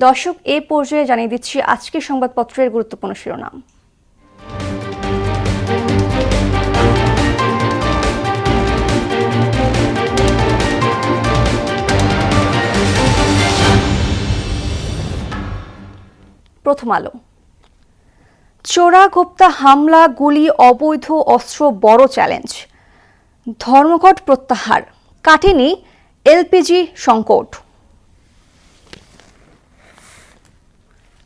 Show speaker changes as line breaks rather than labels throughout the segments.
দর্শক, এ পর্যায়ে জানিয়ে দিচ্ছি আজকের সংবাদপত্রের গুরুত্বপূর্ণ শিরোনাম। প্রথম আলো। চোরাগোপ্তা হামলা, গুলি, অবৈধ অস্ত্র বড় চ্যালেঞ্জ। ধর্মঘট প্রত্যাহার, কাটেনি এলপিজি সংকট।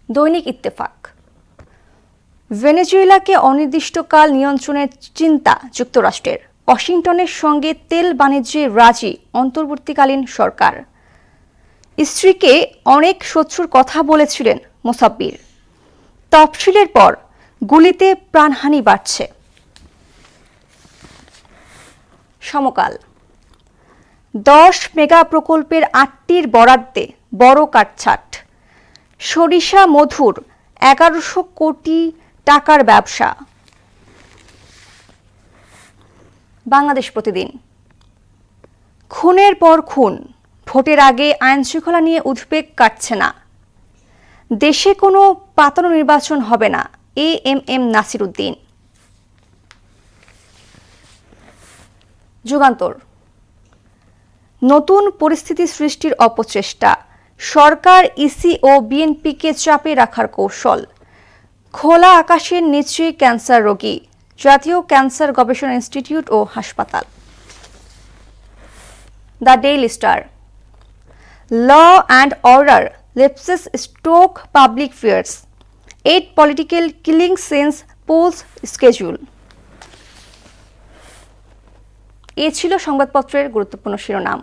দৈনিক ইত্তেফাক। ভেনেজুয়েলাকে অনির্দিষ্টকাল নিয়ন্ত্রণের চিন্তা যুক্তরাষ্ট্রের। ওয়াশিংটনের সঙ্গে তেল বাণিজ্যে রাজি অন্তর্বর্তীকালীন সরকার। স্ত্রীকে অনেক শত্রুর কথা বলেছিলেন মোসাব্বির। তফসিলের পর গুলিতে প্রাণহানি বাড়ছে। সমকাল। 10 মেগা প্রকল্পের 8টির বরাদ্দে বড় কাটছাট। সরিষা মধুর 1100 কোটি টাকার ব্যবসা। বাংলাদেশ প্রতিদিন। খুনের পর খুন, ভোটের আগে আইনশৃঙ্খলা নিয়ে উদ্বেগ কাটছে না। দেশে কোনো পাতানো নির্বাচন হবে না, এএমএম নাসির উদ্দিন। যুগান্তর। নতুন পরিস্থিতি সৃষ্টির অপচেষ্টা, সরকার, ইসি ও বিএনপিকে চাপে রাখার কৌশল। খোলা আকাশের নিচে ক্যান্সার রোগী, জাতীয় ক্যান্সার গবেষণা ইনস্টিটিউট ও হাসপাতাল। The Daily Star. Law and order lapses stoke public fears, 8 political killing since polls schedule. এ ছিল সংবাদপত্রের গুরুত্বপূর্ণ শিরোনাম।